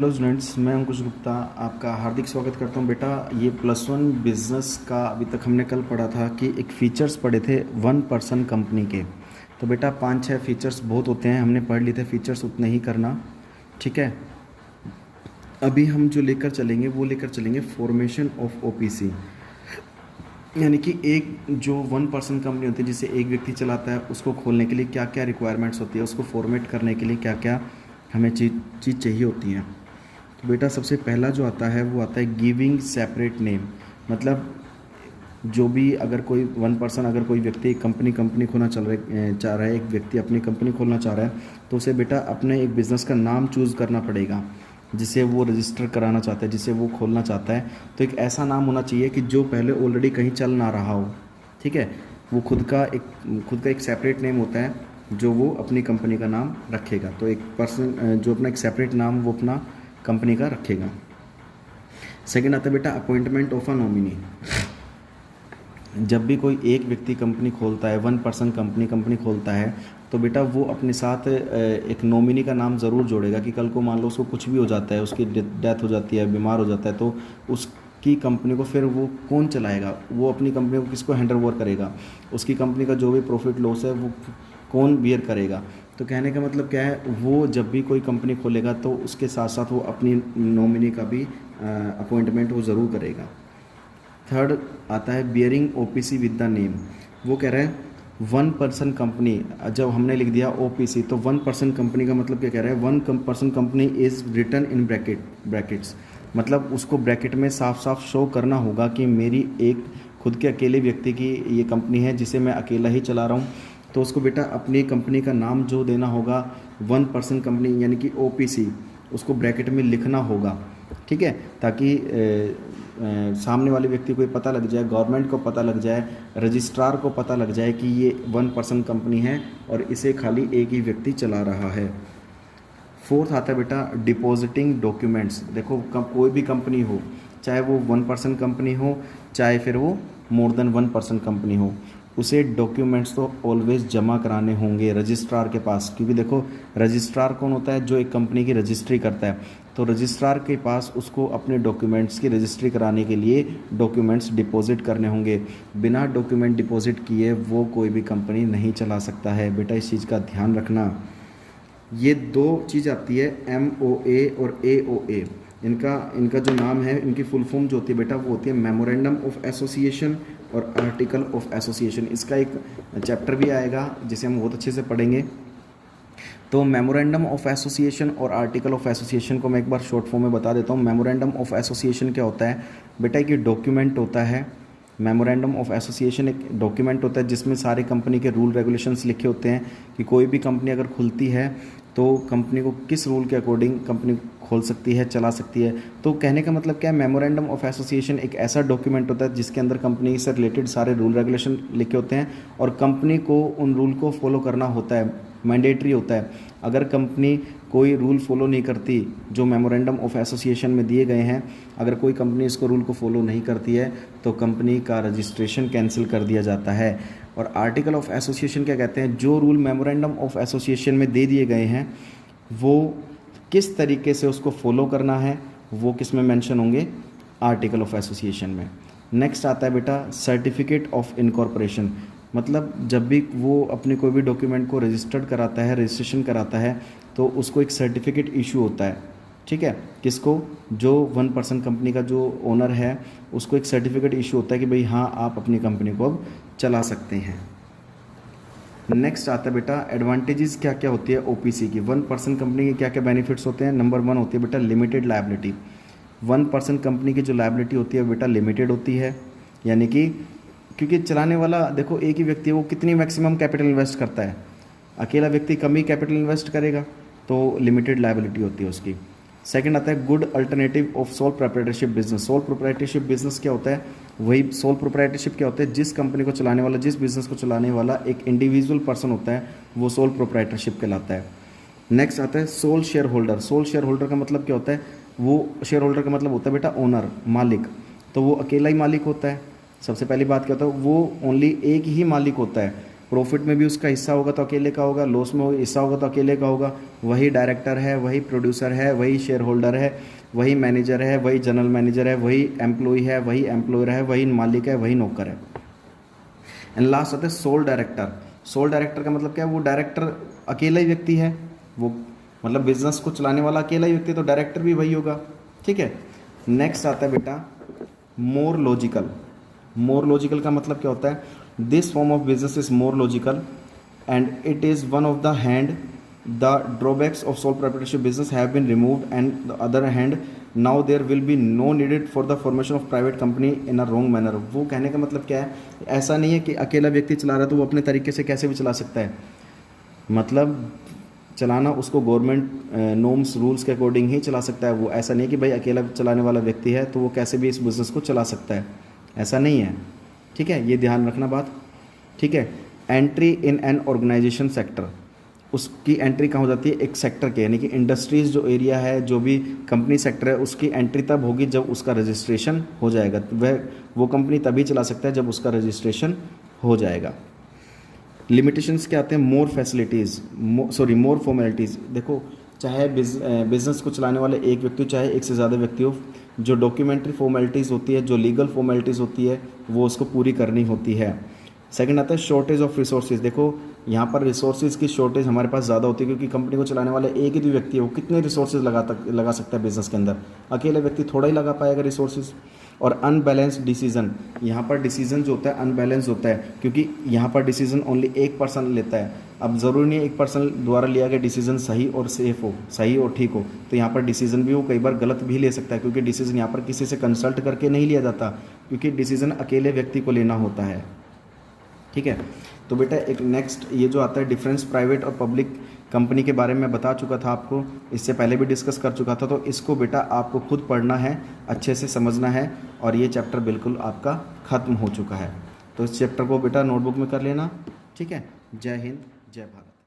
Hello students, मैं अंकुश गुप्ता आपका हार्दिक स्वागत करता हूं। बेटा, ये +1 बिज़नेस का अभी तक हमने कल पढ़ा था कि एक फ़ीचर्स पढ़े थे 1% कंपनी के। तो बेटा 5-6 फ़ीचर्स बहुत होते हैं, हमने पढ़ लिए थे, फ़ीचर्स उतने ही करना, ठीक है। अभी हम जो लेकर चलेंगे वो लेकर चलेंगे फॉर्मेशन ऑफ ओपीसी, यानी कि एक जो 1% कंपनी होती है जिसे एक व्यक्ति चलाता है, उसको खोलने के लिए क्या क्या रिक्वायरमेंट्स होती है, उसको फॉर्मेट करने के लिए क्या क्या हमें चीज़ चाहिए होती है। तो बेटा सबसे पहला जो आता है वो आता है गिविंग सेपरेट नेम। मतलब जो भी अगर कोई 1% अगर कोई व्यक्ति कंपनी खोलना चाह रहा है, एक व्यक्ति अपनी कंपनी खोलना चाह रहा है, तो उसे बेटा अपने एक बिज़नेस का नाम चूज़ करना पड़ेगा जिसे वो रजिस्टर कराना चाहता है, जिसे वो खोलना चाहता है। तो एक ऐसा नाम होना चाहिए कि जो पहले ऑलरेडी कहीं चल ना रहा हो, ठीक है। वो खुद का एक सेपरेट नेम होता है जो वो अपनी कंपनी का नाम रखेगा। तो एक पर्सन जो अपना एक सेपरेट नाम वो अपना कंपनी का रखेगा। सेकंड आता है बेटा अपॉइंटमेंट ऑफ अ नॉमिनी। जब भी कोई एक व्यक्ति कंपनी खोलता है, 1% कंपनी खोलता है, तो बेटा वो अपने साथ एक नॉमिनी का नाम ज़रूर जोड़ेगा कि कल को मान लो उसको कुछ भी हो जाता है, उसकी डेथ हो जाती है, बीमार हो जाता है, तो उसकी कंपनी को फिर वो कौन चलाएगा, वो अपनी कंपनी को किसको हैंड ओवर करेगा, उसकी कंपनी का जो भी प्रॉफिट लॉस है वो कौन बियर करेगा। तो कहने का मतलब क्या है, वो जब भी कोई कंपनी खोलेगा तो उसके साथ साथ वो अपनी नॉमिनी का भी अपॉइंटमेंट वो ज़रूर करेगा। थर्ड आता है bearing OPC with the name. वो कह रहा है 1% कंपनी, जब हमने लिख दिया ओपीसी तो 1% कंपनी का मतलब क्या कह रहा है, 1% company is written in brackets. मतलब उसको ब्रैकेट में साफ साफ शो करना होगा कि मेरी एक खुद के अकेले व्यक्ति की ये कंपनी है जिसे मैं अकेला ही चला रहा हूँ। तो उसको बेटा अपनी कंपनी का नाम जो देना होगा 1% कंपनी यानी कि ओपीसी, उसको ब्रैकेट में लिखना होगा, ठीक है, ताकि सामने वाले व्यक्ति को पता लग जाए, गवर्नमेंट को पता लग जाए, रजिस्ट्रार को पता लग जाए कि ये 1% कंपनी है और इसे खाली एक ही व्यक्ति चला रहा है। फोर्थ आता है बेटा डिपॉजिटिंग डॉक्यूमेंट्स। देखो कोई भी कंपनी हो, चाहे वो 1% कंपनी हो, चाहे फिर वो मोर देन 1% कंपनी हो, उसे डॉक्यूमेंट्स तो ऑलवेज जमा कराने होंगे रजिस्ट्रार के पास। क्योंकि देखो रजिस्ट्रार कौन होता है, जो एक कंपनी की रजिस्ट्री करता है। तो रजिस्ट्रार के पास उसको अपने डॉक्यूमेंट्स की रजिस्ट्री कराने के लिए डॉक्यूमेंट्स डिपॉजिट करने होंगे। बिना डॉक्यूमेंट डिपॉजिट किए वो कोई भी कंपनी नहीं चला सकता है। बेटा इस चीज़ का ध्यान रखना। ये दो चीज़ आती है MOA और AOA। इनका इनका जो नाम है, इनकी फुल फॉर्म जो होती है बेटा वो होती है मेमोरेंडम ऑफ एसोसिएशन और आर्टिकल ऑफ एसोसिएशन। इसका एक चैप्टर भी आएगा जिसे हम बहुत अच्छे से पढ़ेंगे। तो मेमोरेंडम ऑफ एसोसिएशन और आर्टिकल ऑफ एसोसिएशन को मैं एक बार शॉर्ट फॉर्म में बता देता हूँ। मेमोरेंडम ऑफ एसोसिएशन क्या होता है बेटा, एक डॉक्यूमेंट होता है। मेमोरेंडम ऑफ एसोसिएशन एक डॉक्यूमेंट होता है जिसमें सारी कंपनी के रूल रेगुलेशंस लिखे होते हैं कि कोई भी कंपनी अगर खुलती है तो कंपनी को किस रूल के अकॉर्डिंग कंपनी खोल सकती है, चला सकती है। तो कहने का मतलब क्या है, मेमोरेंडम ऑफ एसोसिएशन एक ऐसा डॉक्यूमेंट होता है जिसके अंदर कंपनी से रिलेटेड सारे रूल रेगुलेशन लिखे होते हैं और कंपनी को उन रूल को फॉलो करना होता है, मैंडेटरी होता है। अगर कंपनी कोई रूल फॉलो नहीं करती जो मेमोरेंडम ऑफ एसोसिएशन में दिए गए हैं, अगर कोई कंपनी इसको रूल को फॉलो नहीं करती है तो कंपनी का रजिस्ट्रेशन कैंसिल कर दिया जाता है। और आर्टिकल ऑफ एसोसिएशन क्या कहते हैं, जो रूल मेमोरेंडम ऑफ एसोसिएशन में दे दिए गए हैं वो किस तरीके से उसको फॉलो करना है वो किस में मेंशन होंगे, आर्टिकल ऑफ एसोसिएशन में। नेक्स्ट आता है बेटा सर्टिफिकेट ऑफ इनकॉर्पोरेशन। मतलब जब भी वो अपने कोई भी डॉक्यूमेंट को रजिस्टर्ड कराता है, रजिस्ट्रेशन कराता है, तो उसको एक सर्टिफिकेट इशू होता है, ठीक है। किसको, जो 1% कंपनी का जो ओनर है उसको एक सर्टिफिकेट इशू होता है कि भाई हाँ आप अपनी कंपनी को अब चला सकते हैं। नेक्स्ट आता है बेटा एडवांटेजेस क्या क्या होती है ओपीसी की। 1% कंपनी के क्या क्या बेनिफिट्स होते हैं। नंबर 1 होती है बेटा लिमिटेड लायबिलिटी। 1% कंपनी की जो लायबिलिटी होती है बेटा लिमिटेड होती है, यानी कि क्योंकि चलाने वाला देखो एक ही व्यक्ति है, वो कितनी मैक्सिमम कैपिटल इन्वेस्ट करता है, अकेला व्यक्ति कम ही कैपिटल इन्वेस्ट करेगा, तो लिमिटेड लायबिलिटी होती है उसकी। सेकंड आता है good alternative of sole proprietorship business. Soul proprietorship business क्या होता है, वही सोल प्रोप्राइटरशिप क्या होता है, जिस कंपनी को चलाने वाला, जिस बिजनेस को चलाने वाला एक इंडिविजुअल पर्सन होता है वो सोल प्रोप्राइटरशिप कहलाता है। नेक्स्ट आता है sole share holder. Sole share holder का मतलब क्या होता है, वो शेयर होल्डर का मतलब होता है बेटा ओनर, मालिक। तो वो अकेला ही मालिक होता है। सबसे पहली बात क्या होता है, वो ओनली एक ही मालिक होता है। प्रॉफिट में भी उसका हिस्सा होगा तो अकेले का होगा, लॉस में हिस्सा होगा तो अकेले का होगा। वही डायरेक्टर है, वही प्रोड्यूसर है, वही शेयर होल्डर है, वही मैनेजर है, वही जनरल मैनेजर है, वही एम्प्लॉय है, वही एम्प्लॉयर है, वही मालिक है, वही नौकर है। एंड लास्ट आता है सोल डायरेक्टर। सोल डायरेक्टर का मतलब क्या है? वो डायरेक्टर अकेला ही व्यक्ति है, वो मतलब बिजनेस को चलाने वाला अकेला ही व्यक्ति, तो डायरेक्टर भी वही होगा। ठीक है। नेक्स्ट आता है बेटा मोर लॉजिकल। मोर लॉजिकल का मतलब क्या होता है? This form of business is more logical and it is one of the hand the drawbacks of sole proprietorship business have been removed and the other hand now there will be no needed for the formation of private company in a wrong manner. वो कहने का मतलब क्या है? ऐसा नहीं है कि अकेला व्यक्ति चला रहा है तो वो अपने तरीके से कैसे भी चला सकता है, मतलब चलाना उसको गवर्नमेंट नॉर्म्स रूल्स के अकॉर्डिंग ही चला सकता है। वो ऐसा नहीं है कि भाई अकेला चलाने वाला व्यक्ति है तो वो कैसे भी इस बिज़नेस को चला सकता है, ऐसा नहीं है। ठीक है, ये ध्यान रखना बात। ठीक है। Entry in an organisation sector, उसकी एंट्री कहाँ हो जाती है? एक सेक्टर के, यानी कि इंडस्ट्रीज़ जो एरिया है, जो भी कंपनी सेक्टर है, उसकी एंट्री तब होगी जब उसका रजिस्ट्रेशन हो जाएगा। वो कंपनी तभी चला सकता है जब उसका रजिस्ट्रेशन हो जाएगा। लिमिटेशंस क्या आते हैं? मोर फैसिलिटीज़, मोर फॉर्मेलिटीज़। देखो, चाहे बिजनेस को चलाने वाले एक व्यक्ति, चाहे एक से ज़्यादा व्यक्ति हो, जो डॉक्यूमेंट्री फॉर्मेलिटीज़ होती है, जो लीगल फॉर्मेलिटीज़ होती है, वो उसको पूरी करनी होती है। सेकंड आता है शॉर्टेज ऑफ रिसोर्सेज। देखो, यहाँ पर रिसोर्सेज की शॉर्टेज हमारे पास ज़्यादा होती है, क्योंकि कंपनी को चलाने वाले एक ही व्यक्ति है, वो कितने रिसोर्सेज लगा सकता है बिजनेस के अंदर? अकेले व्यक्ति थोड़ा ही लगा पाएगा रिसोर्सेज। और अनबैलेंस्ड डिसीजन, यहाँ पर डिसीजन जो होता है अनबैलेंस होता है, क्योंकि यहाँ पर डिसीजन ओनली एक पर्सन लेता है। अब ज़रूरी नहीं है एक पर्सन द्वारा लिया गया डिसीजन सही और सेफ हो, सही और ठीक हो, तो यहाँ पर डिसीजन भी वो कई बार गलत भी ले सकता है, क्योंकि डिसीजन यहाँ पर किसी से कंसल्ट करके नहीं लिया जाता, क्योंकि डिसीजन अकेले व्यक्ति को लेना होता है। ठीक है। तो बेटा एक नेक्स्ट ये जो आता है डिफरेंस प्राइवेट और पब्लिक कंपनी के बारे में बता चुका था आपको, इससे पहले भी डिस्कस कर चुका था, तो इसको बेटा आपको खुद पढ़ना है, अच्छे से समझना है, और ये चैप्टर बिल्कुल आपका ख़त्म हो चुका है। तो इस चैप्टर को बेटा नोटबुक में कर लेना। ठीक है। जय हिंद, जय भारत।